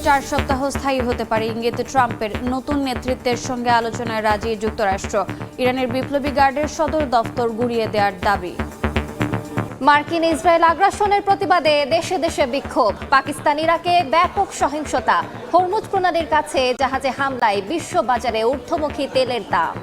4 সপ্তাহ স্থায়ী হতে পারে ইঙ্গিত ট্রাম্পের। নতুন নেতৃত্বের সঙ্গে আলোচনায় রাজি যুক্তরাষ্ট্র। ইরানের বিপ্লবী গার্ডের সদর দফতর গুঁড়িয়ে দেওয়ার দাবি। মার্কিন ইসরায়েল আগ্রাসনের প্রতিবাদে দেশে দেশে বিক্ষোভ। পাকিস্তান ইরাকে ব্যাপক সহিংসতা। হরমুজ প্রণালীর কাছে জাহাজে হামলায় বিশ্ববাজারে ঊর্ধ্বমুখী তেলের দাম।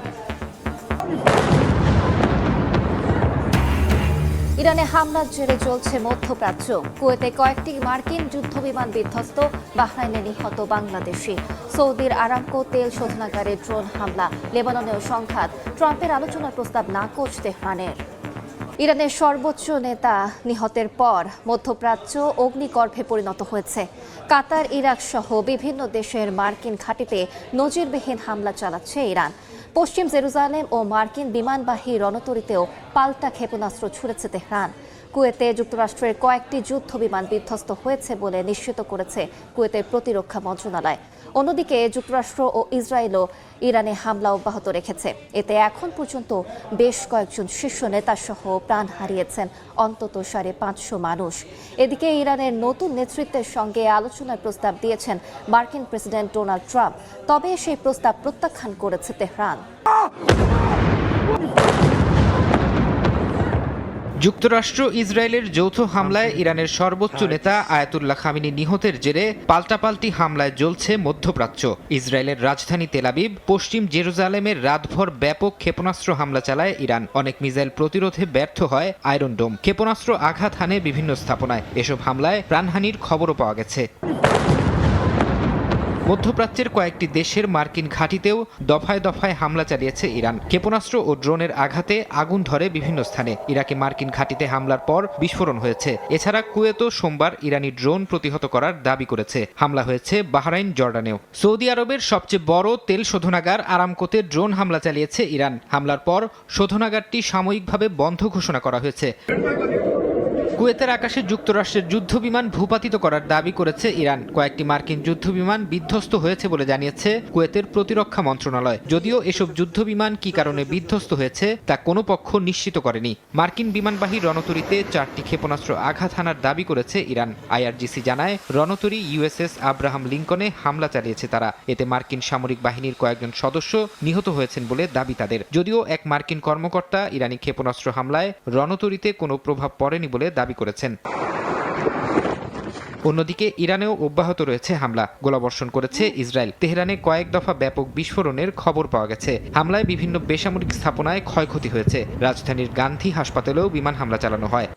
ইরানে হামলার জেরে চলছে মধ্যপ্রাচ্য। কুয়েতে কয়েকটি মার্কিন যুদ্ধবিমান বিধ্বস্ত, বাহরাইনে নিহত বাংলাদেশি। সৌদির আরামকো তেল শোধনাগারে ড্রোন হামলা। লেবাননেও সংঘাত। ট্রাম্পের আলোচনার প্রস্তাব নাকচ তেহরানের। ইরানের সর্বোচ্চ নেতা নিহতের পর মধ্যপ্রাচ্য অগ্নিগর্ভে পরিণত হয়েছে। কাতার, ইরাক সহ বিভিন্ন দেশের মার্কিন ঘাঁটিতে নজিরবিহীন হামলা চালাচ্ছে ইরান। পশ্চিম জেরুজালেম ও মার্কিন বিমানবাহী রণতরীতেও পাল্টা ক্ষেপণাস্ত্র ছুড়েছে তেহরান। কুয়েতে যুক্তরাষ্ট্রের কয়েকটি যুদ্ধবিমান বিধ্বস্ত হয়েছে বলে নিশ্চিত করেছে কুয়েতের প্রতিরক্ষা মন্ত্রণালয়। অন্যদিকে যুক্তরাষ্ট্র ও ইসরায়েলও ইরানে হামলা অব্যাহত রেখেছে। এতে এখন পর্যন্ত বেশ কয়েকজন শীর্ষ নেতা সহ প্রাণ হারিয়েছেন অন্তত 550 মানুষ। এদিকে ইরানের নতুন নেতৃত্বের সঙ্গে আলোচনার প্রস্তাব দিয়েছেন মার্কিন প্রেসিডেন্ট ডোনাল্ড ট্রাম্প। তবে সেই প্রস্তাব প্রত্যাখ্যান করেছে তেহরান। যুক্তরাষ্ট্র ইসরায়েলের যৌথ হামলায় ইরানের সর্বোচ্চ নেতা আয়াতুল্লাহ খামেনি নিহতের জেরে পাল্টাপাল্টি হামলায় জ্বলছে মধ্যপ্রাচ্য। ইসরায়েলের রাজধানী তেল আবিব, পশ্চিম জেরুজালেমের রাতভর ব্যাপক ক্ষেপণাস্ত্র হামলা চালায় ইরান। অনেক মিসাইল প্রতিরোধে ব্যর্থ হয় আয়রন ডোম। ক্ষেপণাস্ত্র আঘাত হানে বিভিন্ন স্থাপনায়। এসব হামলায় প্রাণহানির খবরও পাওয়া গেছে। মধ্যপ্রাচ্যের কয়েকটি দেশের মার্কিন ঘাঁটিতেও দফায় দফায় হামলা চালিয়েছে ইরান। ক্ষেপণাস্ত্র ও ড্রোনের আঘাতে আগুন ধরে বিভিন্ন স্থানে। ইরাকে মার্কিন ঘাঁটিতে হামলার পর বিস্ফোরণ হয়েছে। এছাড়া কুয়েতও সোমবার ইরানি ড্রোন প্রতিহত করার দাবি করেছে। হামলা হয়েছে বাহরাইন, জর্ডানেও। সৌদি আরবের সবচেয়ে বড় তেল শোধনাগার আরামকোতে ড্রোন হামলা চালিয়েছে ইরান। হামলার পর শোধনাগারটি সাময়িকভাবে বন্ধ ঘোষণা করা হয়েছে। কুয়েতের আকাশে যুক্তরাষ্ট্রের যুদ্ধবিমান ভূপাতিত করার দাবি করেছে ইরান। কয়েকটি মার্কিন যুদ্ধবিমান বিধ্বস্ত হয়েছে বলে জানিয়েছে কুয়েতের প্রতিরক্ষা মন্ত্রণালয়। যদিও এসব যুদ্ধবিমান কি কারণে বিধ্বস্ত হয়েছে তা কোনো পক্ষ নিশ্চিত করেনি। মার্কিন বিমানবাহী রণতরীতে 4টি ক্ষেপণাস্ত্র আঘাত হানার দাবি করেছে ইরান। আইআরজিসি জানায় রণতরী ইউএসএস আব্রাহাম লিঙ্কনে হামলা চালিয়েছে তারা। এতে মার্কিন সামরিক বাহিনীর কয়েকজন সদস্য নিহত হয়েছেন বলে দাবি তাদের। যদিও এক মার্কিন কর্মকর্তা ইরানি ক্ষেপণাস্ত্র হামলায় রণতরীতে কোনো প্রভাব পড়েনি বলে দাবি করেছেন। অন্যদিকে ইরানেও অব্যাহত রয়েছে হামলা। গোলাবর্ষণ করেছে ইসরায়েল। তেহরানে কয়েক দফা ব্যাপক বিস্ফোরণের খবর পাওয়া গেছে। হামলায় বিভিন্ন বেসামরিক স্থাপনায় ক্ষয়ক্ষতি হয়েছে। রাজধানীর গান্ধী হাসপাতালেও বিমান হামলা চালানো হয়।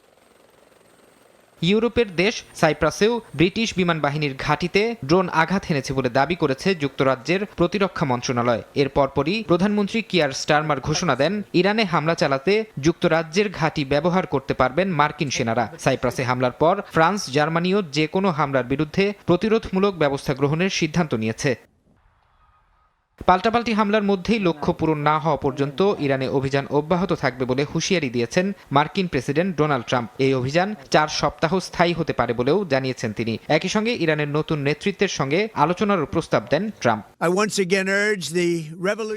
ইউরোপের দেশ সাইপ্রাসেও ব্রিটিশ বিমান বাহিনীর ঘাঁটিতে ড্রোন আঘাত হেনেছে বলে দাবি করেছে যুক্তরাজ্যের প্রতিরক্ষা মন্ত্রণালয়। এর পরপরই প্রধানমন্ত্রী কিয়ার স্টারমার ঘোষণা দেন ইরানে হামলা চালাতে যুক্তরাজ্যের ঘাঁটি ব্যবহার করতে পারবেন মার্কিন সেনারা। সাইপ্রাসে হামলার পর ফ্রান্স, জার্মানিও যে কোনো হামলার বিরুদ্ধে প্রতিরোধমূলক ব্যবস্থা গ্রহণের সিদ্ধান্ত নিয়েছে। পাল্টাপাল্টি হামলার মধ্যেই লক্ষ্য পূরণ না হওয়া পর্যন্ত ইরানে অভিযান অব্যাহত থাকবে বলে হুঁশিয়ারি দিয়েছেন মার্কিন প্রেসিডেন্ট ডোনাল্ড ট্রাম্প। এই অভিযান 4 সপ্তাহ স্থায়ী হতে পারে বলেও জানিয়েছেন তিনি। একই সঙ্গে ইরানের নতুন নেতৃত্বের সঙ্গে আলোচনারও প্রস্তাব দেন ট্রাম্প।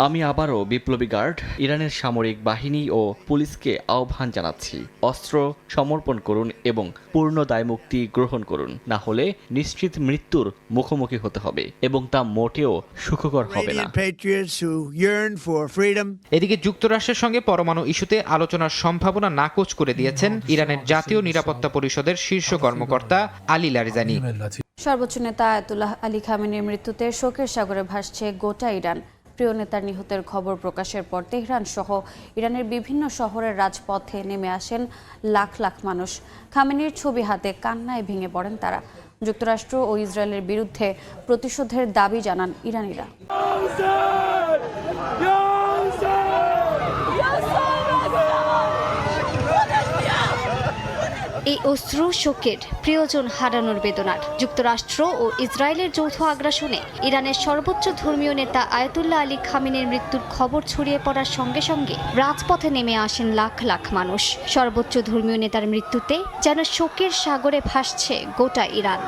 আমি আবারও বিপ্লবী গার্ড, ইরানের সামরিক বাহিনী ও পুলিশকে আহ্বান জানাচ্ছি, অস্ত্র সমর্পণ করুন এবং পূর্ণ দায়মুক্তি গ্রহণ করুন। না হলে নিশ্চিত মৃত্যুর মুখোমুখি হতে হবে এবং তা মোটেও সুখকর হবে না। এদিকে যুক্তরাষ্ট্রের সঙ্গে পরমাণু ইস্যুতে আলোচনার সম্ভাবনা নাকচ করে দিয়েছেন ইরানের জাতীয় নিরাপত্তা পরিষদের শীর্ষ কর্মকর্তা আলী লারিজানি। সর্বোচ্চ নেতা আয়াতুল্লাহ আলী খামেনির মৃত্যুতে শোকের সাগরে ভাসছে গোটা ইরান। প্রিয় নেতার নিহতের খবর প্রকাশের পর তেহরান সহ ইরানের বিভিন্ন শহরের রাজপথে নেমে আসেন লাখ লাখ মানুষ। খামেনির ছবি হাতে কান্নায় ভেঙে পড়েন তারা। যুক্তরাষ্ট্র ও ইসরায়েলের বিরুদ্ধে প্রতিশোধের দাবি জানান ইরানিরা। এই অশ্রু শোকের, প্রিয়জন হারানোর বেদনার। যুক্তরাষ্ট্র ও ইসরায়েলের যৌথ আগ্রাসনে ইরানের সর্বোচ্চ ধর্মীয় নেতা আয়াতুল্লাহ আলী খামেনির মৃত্যুর খবর ছড়িয়ে পড়ার সঙ্গে সঙ্গে রাজপথে নেমে আসেন লাখ লাখ মানুষ। সর্বোচ্চ ধর্মীয় নেতার মৃত্যুতে যেন শোকের সাগরে ভাসছে গোটা ইরান।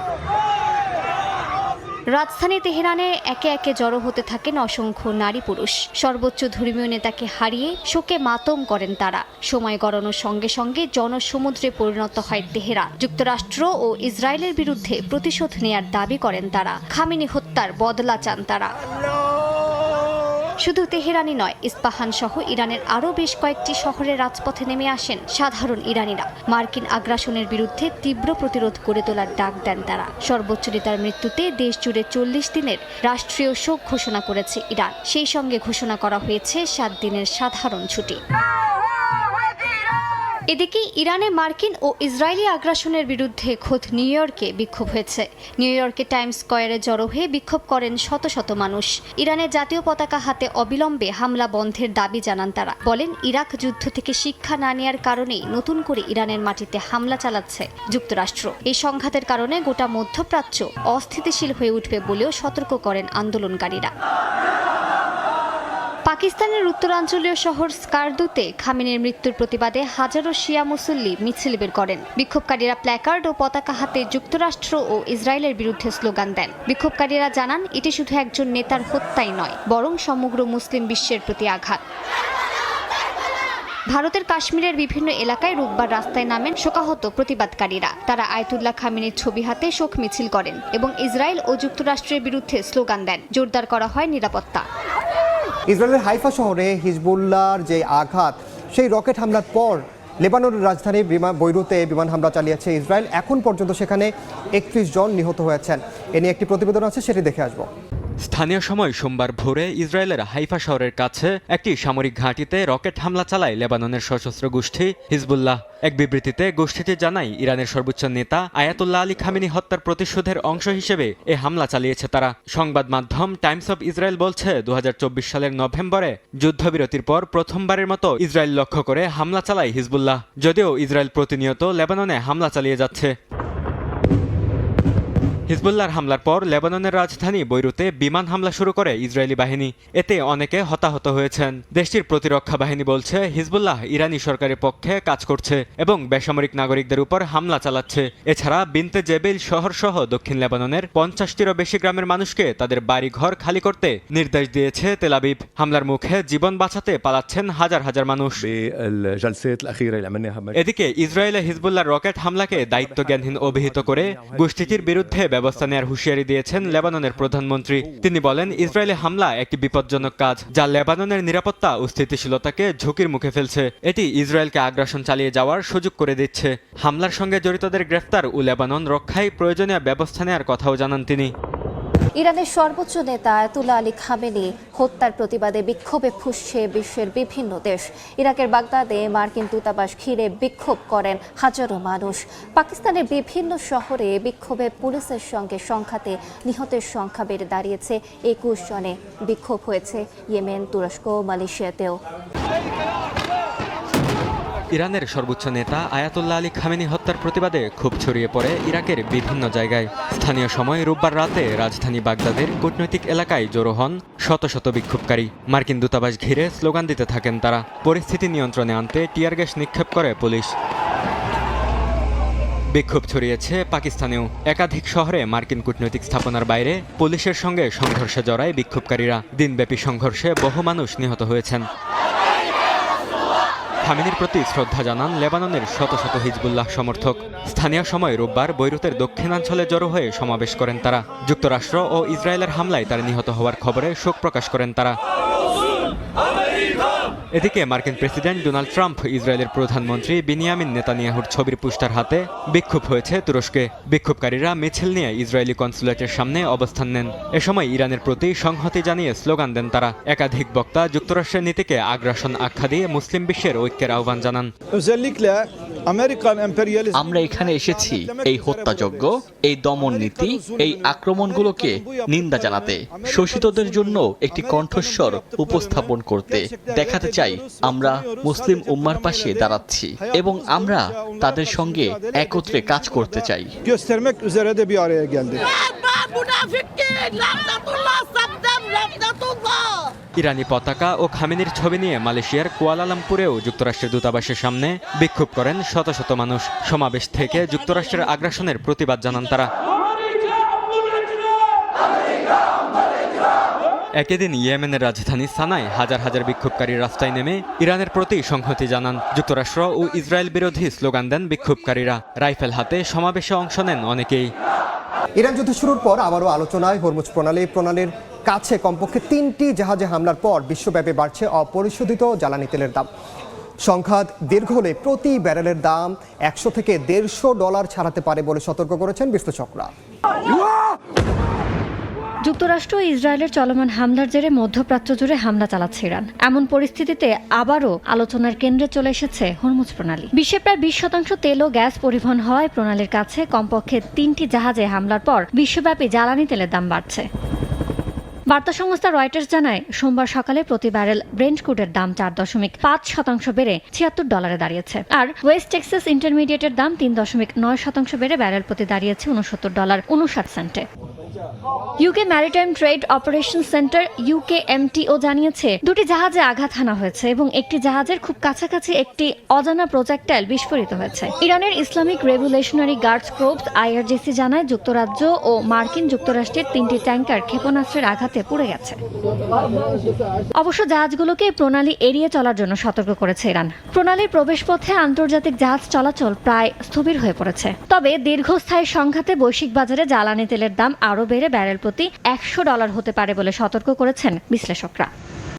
রাজধানী তেহরানে একে একে জড়ো হতে থাকেন অসংখ্য নারী পুরুষ। সর্বোচ্চ ধর্মীয় নেতাকে হারিয়ে শোকে মাতম করেন তারা। সময় গড়ানোর সঙ্গে সঙ্গে জনসমুদ্রে পরিণত হয় তেহরান। যুক্তরাষ্ট্র ও ইসরায়েলের বিরুদ্ধে প্রতিশোধ নেয়ার দাবি করেন তারা। খামেনি হত্যার বদলা চান তারা। শুধু তেহরানই নয়, ইস্পাহান সহ ইরানের আরও বেশ কয়েকটি শহরের রাজপথে নেমে আসেন সাধারণ ইরানিরা। মার্কিন আগ্রাসনের বিরুদ্ধে তীব্র প্রতিরোধ গড়ে তোলার ডাক দেন তারা। সর্বোচ্চ নেতার মৃত্যুতে দেশ জুড়ে 40 দিনের রাষ্ট্রীয় শোক ঘোষণা করেছে ইরান। সেই সঙ্গে ঘোষণা করা হয়েছে 7 দিনের সাধারণ ছুটি। এদিকে ইরানে মার্কিন ও ইসরায়েলি আগ্রাসনের বিরুদ্ধে খোদ নিউ ইয়র্কে বিক্ষোভ হয়েছে। নিউ ইয়র্কে টাইমস স্কয়ারে জড়ো হয়ে বিক্ষোভ করেন শত শত মানুষ। ইরানের জাতীয় পতাকা হাতে অবিলম্বে হামলা বন্ধের দাবি জানান তারা। বলেন, ইরাক যুদ্ধ থেকে শিক্ষা না নেয়ার কারণেই নতুন করে ইরানের মাটিতে হামলা চালাচ্ছে যুক্তরাষ্ট্র। এই সংঘাতের কারণে গোটা মধ্যপ্রাচ্য অস্থিতিশীল হয়ে উঠবে বলেও সতর্ক করেন আন্দোলনকারীরা। পাকিস্তানের উত্তরাঞ্চলীয় শহর স্কারদুতে খামেনির মৃত্যুর প্রতিবাদে হাজারো শিয়া মুসল্লি মিছিল বের করেন। বিক্ষোভকারীরা প্ল্যাকার্ড ও পতাকা হাতে যুক্তরাষ্ট্র ও ইসরায়েলের বিরুদ্ধে স্লোগান দেন। বিক্ষোভকারীরা জানান, এটি শুধু একজন নেতার হত্যাই নয়, বরং সমগ্র মুসলিম বিশ্বের প্রতি আঘাত। ভারতের কাশ্মীরের বিভিন্ন এলাকায় রোববার রাস্তায় নামেন শোকাহত প্রতিবাদকারীরা। তারা আয়াতুল্লাহ খামেনির ছবি হাতে শোক মিছিল করেন এবং ইসরায়েল ও যুক্তরাষ্ট্রের বিরুদ্ধে স্লোগান দেন। জোরদার করা হয় নিরাপত্তা। ইসরায়েলের হাইফা শহরে হিজবুল্লাহর যে আঘাত, সেই রকেট হামলার পর লেবাননের রাজধানী বৈরুতে বিমান হামলা চালিয়েছে ইসরায়েল। এখন পর্যন্ত সেখানে 31 জন নিহত হয়েছেন। এ নিয়ে একটি প্রতিবেদন আছে, সেটি দেখে আসবো। স্থানীয় সময় সোমবার ভোরে ইসরায়েলের হাইফা শহরের কাছে একটি সামরিক ঘাঁটিতে রকেট হামলা চালায় লেবাননের সশস্ত্র গোষ্ঠী হিজবুল্লাহ। এক বিবৃতিতে গোষ্ঠীটি জানায়, ইরানের সর্বোচ্চ নেতা আয়াতুল্লাহ আলী খামেনি হত্যার প্রতিশোধের অংশ হিসেবে এ হামলা চালিয়েছে তারা। সংবাদ মাধ্যম টাইমস অব ইসরায়েল বলছে, 2024 সালের নভেম্বরে যুদ্ধবিরতির পর প্রথমবারের মতো ইসরায়েল লক্ষ্য করে হামলা চালায় হিজবুল্লাহ। যদিও ইসরায়েল প্রতিনিয়ত লেবাননে হামলা চালিয়ে যাচ্ছে। হিজবুল্লাহর হামলার পর লেবাননের রাজধানী বৈরুতে বিমান হামলা শুরু করে ইসরায়েলি বাহিনী। এতে অনেকে হতাহত হয়েছেন। দেশটির প্রতিরক্ষা বাহিনী বলছে, হিজবুল্লাহ ইরানি সরকারের পক্ষে কাজ করছে এবং বেসামরিক নাগরিকদের উপর হামলা চালাচ্ছে। এছাড়া বিনতে জেবেইল শহর সহ দক্ষিণ লেবাননের 50টিরও বেশি গ্রামের মানুষকে তাদের বাড়ি ঘর খালি করতে নির্দেশ দিয়েছে তেল আবিব। হামলার মুখে জীবন বাঁচাতে পালাচ্ছেন হাজার হাজার মানুষ। এদিকে ইসরায়েলে হিজবুল্লাহর রকেট হামলাকে দায়িত্বজ্ঞানহীন অভিহিত করে গোষ্ঠীটির বিরুদ্ধে ব্যবস্থা নেওয়ার হুঁশিয়ারি দিয়েছেন লেবাননের প্রধানমন্ত্রী। তিনি বলেন, ইসরায়েলি হামলা একটি বিপজ্জনক কাজ, যা লেবাননের নিরাপত্তা ও স্থিতিশীলতাকে ঝুঁকির মুখে ফেলছে। এটি ইসরায়েলকে আগ্রাসন চালিয়ে যাওয়ার সুযোগ করে দিচ্ছে। হামলার সঙ্গে জড়িতদের গ্রেফতার ও লেবানন রক্ষায় প্রয়োজনীয় ব্যবস্থা নেওয়ার কথাও জানান তিনি। ইরানের সর্বোচ্চ নেতা আয়াতুল্লাহ আলী খামেনি হত্যার প্রতিবাদে বিক্ষোভে ফুঁসছে বিশ্বের বিভিন্ন দেশ। ইরাকের বাগদাদে মার্কিন দূতাবাস ঘিরে বিক্ষোভ করেন হাজারো মানুষ। পাকিস্তানের বিভিন্ন শহরে বিক্ষোভে পুলিশের সঙ্গে সংঘাতে নিহতের সংখ্যা বেড়ে দাঁড়িয়েছে 21 জনে। বিক্ষোভ হয়েছে ইয়েমেন, তুরস্ক, মালয়েশিয়াতেও। ইরানের সর্বোচ্চ নেতা আয়াতুল্লাহ আলী খামেনি হত্যার প্রতিবাদে ক্ষোভ ছড়িয়ে পড়ে ইরাকের বিভিন্ন জায়গায়। স্থানীয় সময় রোববার রাতে রাজধানী বাগদাদের কূটনৈতিক এলাকায় জড়ো হন শত শত বিক্ষোভকারী। মার্কিন দূতাবাস ঘিরে স্লোগান দিতে থাকেন তারা। পরিস্থিতি নিয়ন্ত্রণে আনতে টিয়ার গ্যাস নিক্ষেপ করে পুলিশ। বিক্ষোভ ছড়িয়েছে পাকিস্তানেও। একাধিক শহরে মার্কিন কূটনৈতিক স্থাপনার বাইরে পুলিশের সঙ্গে সংঘর্ষে জড়ায় বিক্ষোভকারীরা। দিনব্যাপী সংঘর্ষে বহু মানুষ নিহত হয়েছেন। খামেনির প্রতি শ্রদ্ধা জানান লেবাননের শত শত হিজবুল্লাহ সমর্থক। স্থানীয় সময় রোববার বৈরুতের দক্ষিণাঞ্চলে জড়ো হয়ে সমাবেশ করেন তারা। যুক্তরাষ্ট্র ও ইসরায়েলের হামলায় তারা নিহত হওয়ার খবরে শোক প্রকাশ করেন তারা। এদিকে মার্কিন প্রেসিডেন্ট ডোনাল্ড ট্রাম্প ইসরায়েলের প্রধানমন্ত্রী বিনিয়ামিন নেতানিয়াহুর ছবির পোস্টার হাতে বিক্ষোভ হয়েছে তুরস্কে। বিক্ষোভকারীরা মিছিল নিয়ে ইসরায়েলি কনসুলেটের সামনে অবস্থান নেন। এ সময় ইরানের প্রতি সংহতি জানিয়ে স্লোগান দেন তারা। একাধিক বক্তা যুক্তরাষ্ট্রের নীতিকে আগ্রাসন আখ্যা দিয়ে মুসলিম বিশ্বের ঐক্যের আহ্বান জানান। আমরা এখানে এসেছি এই হত্যাযজ্ঞ, এই দমন নীতি, এই আক্রমণগুলোকে নিন্দা জানাতে, শোষিতদের জন্য একটি কণ্ঠস্বর উপস্থাপন করতে, দেখাতে চাই আমরা মুসলিম উম্মার পাশে দাঁড়াচ্ছি এবং আমরা তাদের সঙ্গে একত্রে কাজ করতে চাই। ইরানি পতাকা ও খামেনির ছবি নিয়ে মালয়েশিয়ার কুয়ালালামপুরেও যুক্তরাষ্ট্রের দূতাবাসের সামনে বিক্ষোভ করেন শত শত মানুষ। সমাবেশ থেকে যুক্তরাষ্ট্রের আগ্রাসনের প্রতিবাদ জানান তারা। একই দিন ইয়েমেনের রাজধানী সানায় হাজার হাজার বিক্ষোভকারী রাস্তায় নেমে ইরানের প্রতি সংহতি জানান। যুক্তরাষ্ট্র ও ইসরায়েল বিরোধী স্লোগান দেন বিক্ষোভকারীরা। রাইফেল হাতে সমাবেশে অংশ নেন অনেকেই। ইরান যুদ্ধ শুরুর পর আবারও আলোচনায় হরমুজ প্রণালীর কাছে কমপক্ষে 3টি জাহাজে হামলার পর বিশ্বব্যাপী বাড়ছে অপরিশোধিত জ্বালানি তেলের দাম। সংঘাত দীর্ঘ হলে প্রতি ব্যারেলের দাম $100 থেকে $150 ছাড়াতে পারে বলে সতর্ক করেছেন বিশ্লেষকরা। যুক্তরাষ্ট্র ও ইসরায়েলের চলমান হামলার জেরে মধ্যপ্রাচ্য জুড়ে হামলা চালাচ্ছে ইরান। এমন পরিস্থিতিতে আবারও আলোচনার কেন্দ্রে চলে এসেছে হরমুজ প্রণালী। বিশ্বে প্রায় 20% তেল ও গ্যাস পরিবহন হওয়ায় প্রণালীর কাছে কমপক্ষে 3টি জাহাজে হামলার পর বিশ্বব্যাপী জ্বালানি তেলের দাম বাড়ছে। বার্তা সংস্থা রয়টার্স জানায় সোমবার সকালে প্রতি ব্যারেল ব্রেন্ট ক্রুডের দাম 4.5% বেড়ে $76 দাঁড়িয়েছে। আর ওয়েস্ট টেক্সাস ইন্টারমিডিয়েটের দাম 3.9% বেড়ে ব্যারেল প্রতি দাঁড়িয়েছে $69.59। UK maritime trade operation centre UKMTO জানিয়েছে 2টি জাহাজে আঘাত হানা হয়েছে এবং একটি জাহাজের খুব কাছাকাছি একটি অজানা প্রজেক্টাইল বিস্ফোরিত হয়েছে। ইরানের Islamic revolutionary guards crops IRGC জানায় যুক্তরাজ্য ও মার্কিন যুক্তরাষ্ট্রের 3টি ট্যাঙ্কার ক্ষেপণাস্ত্রের আঘাতে পুড়ে গেছে। অবশ্য জাহাজগুলোকে এই প্রণালী এড়িয়ে চলার জন্য সতর্ক করেছে ইরান। প্রণালীর প্রবেশপথে আন্তর্জাতিক জাহাজ চলাচল প্রায় স্থবির হয়ে পড়েছে। তবে দীর্ঘস্থায়ী সংঘাতে বৈশ্বিক বাজারে জ্বালানি তেলের দাম আরও বেড়ে ব্যারেল প্রতি $100 হতে পারে বলে সতর্ক করেছেন বিশ্লেষকরা।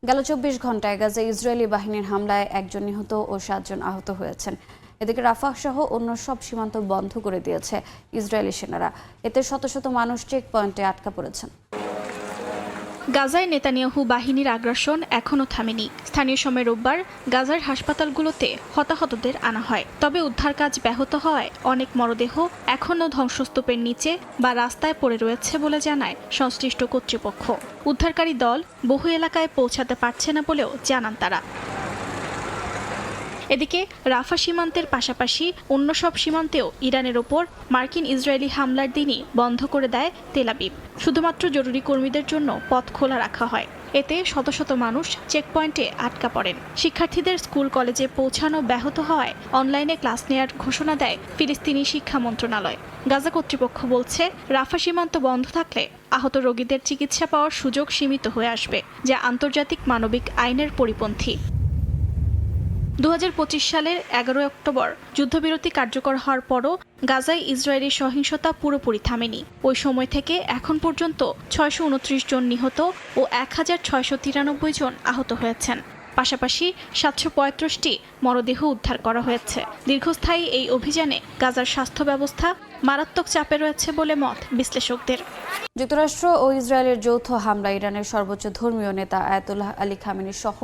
গেল 24 ঘন্টায় গাজায় ইসরায়েলি বাহিনীর হামলায় 1 জন নিহত ও 7 জন আহত হয়েছেন। এদিকে রাফাহ সহ অন্য সব সীমান্ত বন্ধ করে দিয়েছে ইসরায়েলি সেনারা। এতে শত শত মানুষ চেক পয়েন্টে আটকা পড়েছেন। গাজায় নেতানিয়াহু বাহিনীর আগ্রাসন এখনও থামেনি। স্থানীয় সময় রোববার গাজার হাসপাতালগুলোতে হতাহতদের আনা হয়। তবে উদ্ধার কাজ ব্যাহত হওয়ায় অনেক মরদেহ এখনও ধ্বংসস্তূপের নিচে বা রাস্তায় পড়ে রয়েছে বলে জানায় সংশ্লিষ্ট কর্তৃপক্ষ। উদ্ধারকারী দল বহু এলাকায় পৌঁছাতে পারছে না বলেও জানান তারা। এদিকে রাফা সীমান্তের পাশাপাশি অন্য সব সীমান্তেও ইরানের ওপর মার্কিন ইসরায়েলি হামলার দিনই বন্ধ করে দেয় তেল আবিব। শুধুমাত্র জরুরি কর্মীদের জন্য পথ খোলা রাখা হয়। এতে শত শত মানুষ চেকপয়েন্টে আটকা পড়েন। শিক্ষার্থীদের স্কুল কলেজে পৌঁছানো ব্যাহত হওয়ায় অনলাইনে ক্লাস নেওয়ার ঘোষণা দেয় ফিলিস্তিনি শিক্ষা মন্ত্রণালয়। গাজা কর্তৃপক্ষ বলছে রাফা সীমান্ত বন্ধ থাকলে আহত রোগীদের চিকিৎসা পাওয়ার সুযোগ সীমিত হয়ে আসবে, যা আন্তর্জাতিক মানবিক আইনের পরিপন্থী। 2025 সালের 11 অক্টোবর যুদ্ধবিরতি কার্যকর হওয়ার পরও গাজায় ইসরায়েলি সহিংসতা পুরোপুরি থামেনি। ওই সময় থেকে এখন পর্যন্ত 629 জন নিহত ও 1693 জন আহত হয়েছেন। পাশাপাশি 735টি মরদেহ উদ্ধার করা হয়েছে। দীর্ঘস্থায়ী এই অভিযানে গাজার স্বাস্থ্য ব্যবস্থা মারাত্মক চাপে রয়েছে বলে মত বিশ্লেষকদের। যুক্তরাষ্ট্র ও ইসরায়েলের যৌথ হামলা ইরানের সর্বোচ্চ ধর্মীয় নেতা আয়াতুল্লাহ আলী খামেনি সহ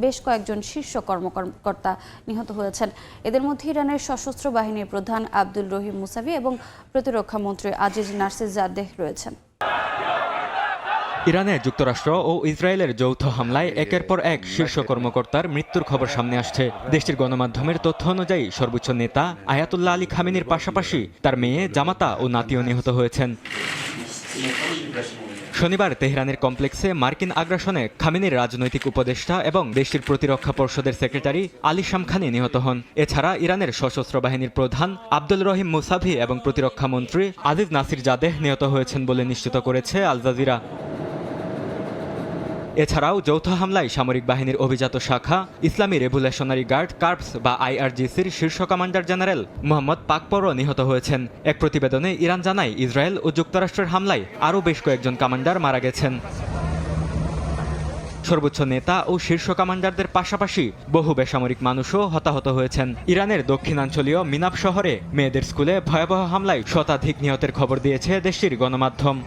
বেশ কয়েকজন শীর্ষ কর্মকর্তা নিহত হয়েছেন। এদের মধ্যে ইরানের সশস্ত্র বাহিনীর প্রধান আব্দুল রহিম মুসাভি এবং প্রতিরক্ষা মন্ত্রী আজিজ নাসিরজাদেহ রয়েছেন। ইরানে যুক্তরাষ্ট্র ও ইসরায়েলের যৌথ হামলায় একের পর এক শীর্ষ কর্মকর্তার মৃত্যুর খবর সামনে আসছে। দেশটির গণমাধ্যমের তথ্য অনুযায়ী সর্বোচ্চ নেতা আয়াতুল্লাহ আলী খামেনির পাশাপাশি তার মেয়ে, জামাতা ও নাতিও নিহত হয়েছেন। শনিবার তেহরানের কমপ্লেক্সে মার্কিন আগ্রাসনে খামেনির রাজনৈতিক উপদেষ্টা এবং দেশটির প্রতিরক্ষা পর্ষদের সেক্রেটারি আলী শামখানি নিহত হন। এছাড়া ইরানের সশস্ত্র বাহিনীর প্রধান আব্দুল রহিম মুসাভি এবং প্রতিরক্ষা মন্ত্রী আজিজ নাসিরজাদেহ নিহত হয়েছেন বলে নিশ্চিত করেছে আল জাজিরা। এছাড়াও যৌথ হামলায় সামরিক বাহিনীর অভিজাত শাখা ইসলামী রেভলিউশনারি গার্ড কর্পস বা IRGCর শীর্ষ কমান্ডার জেনারেল মোহাম্মদ পাকপরও নিহত হয়েছেন। এক প্রতিবেদনে ইরান জানায় ইসরায়েল ও যুক্তরাষ্ট্রের হামলায় আরও বেশ কয়েকজন কমান্ডার মারা গেছেন। সর্বোচ্চ নেতা ও শীর্ষ কমান্ডারদের পাশাপাশি বহু বেসামরিক মানুষও হতাহত হয়েছেন। ইরানের দক্ষিণাঞ্চলীয় মিনাব শহরে মেয়েদের স্কুলে ভয়াবহ হামলায় শতাধিক নিহতের খবর দিয়েছে দেশটির গণমাধ্যম।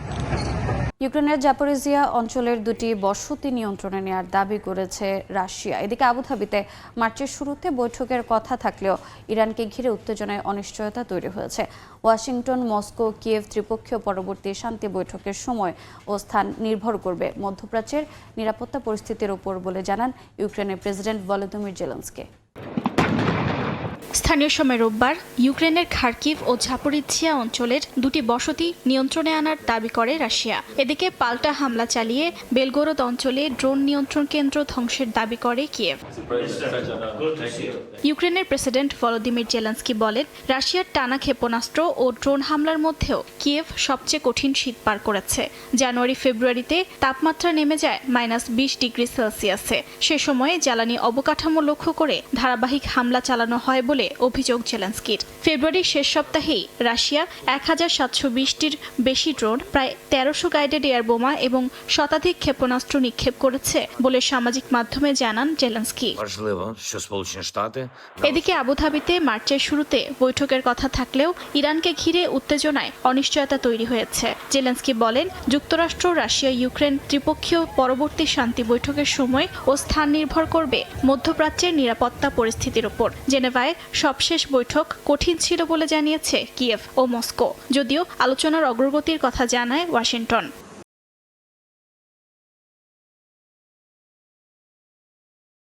ইউক্রেনের জাপোরিজিয়া অঞ্চলের 2টি বসতি নিয়ন্ত্রণে নেওয়ার দাবি করেছে রাশিয়া। এদিকে আবুধাবিতে মার্চের শুরুতে বৈঠকের কথা থাকলেও ইরানকে ঘিরে উত্তেজনায় অনিশ্চয়তা তৈরি হয়েছে। ওয়াশিংটন, মস্কো, কিয়েভ ত্রিপক্ষীয় পরবর্তী শান্তি বৈঠকের সময় ও স্থান নির্ভর করবে মধ্যপ্রাচ্যের নিরাপত্তা পরিস্থিতির উপর বলে জানান ইউক্রেনের প্রেসিডেন্ট ভলোদিমির জেলেনস্কি। স্থানীয় সময় রোববার ইউক্রেনের খার্কিভ ও ঝাপোরিঝিয়া অঞ্চলের দুটি বসতি নিয়ন্ত্রণে আনার দাবি করে রাশিয়া। এদিকে পাল্টা হামলা চালিয়ে বেলগোরদ অঞ্চলে ড্রোন নিয়ন্ত্রণ কেন্দ্র ধ্বংসের দাবি করে কিয়েভ। ইউক্রেনের প্রেসিডেন্ট ভলোদিমির জেলেনস্কি বলেন, রাশিয়ার টানা ক্ষেপণাস্ত্র ও ড্রোন হামলার মধ্যেও কিয়েভ সবচেয়ে কঠিন শীত পার করেছে। জানুয়ারি-ফেব্রুয়ারিতে তাপমাত্রা নেমে যায় -20 ডিগ্রি সেলসিয়াসে। সে সময়ে জ্বালানি অবকাঠামো লক্ষ্য করে ধারাবাহিক হামলা চালানো হয় বলে অভিযোগ জেলেনস্কির। ফেব্রুয়ারির শেষ সপ্তাহেই রাশিয়া 1720টির বেশি ড্রোন, প্রায় 1300 গাইডেড এয়ার বোমা এবং শতাধিক ক্ষেপণাস্ত্র নিক্ষেপ করেছে বলে সামাজিক মাধ্যমে জানান জেলেনস্কি। এদিকে আবুধাবিতে মার্চের শুরুতে বৈঠকের কথা থাকলেও ইরানকে ঘিরে উত্তেজনায় অনিশ্চয়তা তৈরি হয়েছে। জেলেনস্কি বলেন, যুক্তরাষ্ট্র, রাশিয়া, ইউক্রেন ত্রিপক্ষীয় পরবর্তী শান্তি বৈঠকের সময় ও স্থান নির্ভর করবে মধ্যপ্রাচ্যের নিরাপত্তা পরিস্থিতির উপর। জেনেভায় সবশেষ বৈঠক কঠিন ছিল বলে জানিয়েছে কিয়েভ ও মস্কো, যদিও আলোচনার অগ্রগতির কথা জানায় ওয়াশিংটন।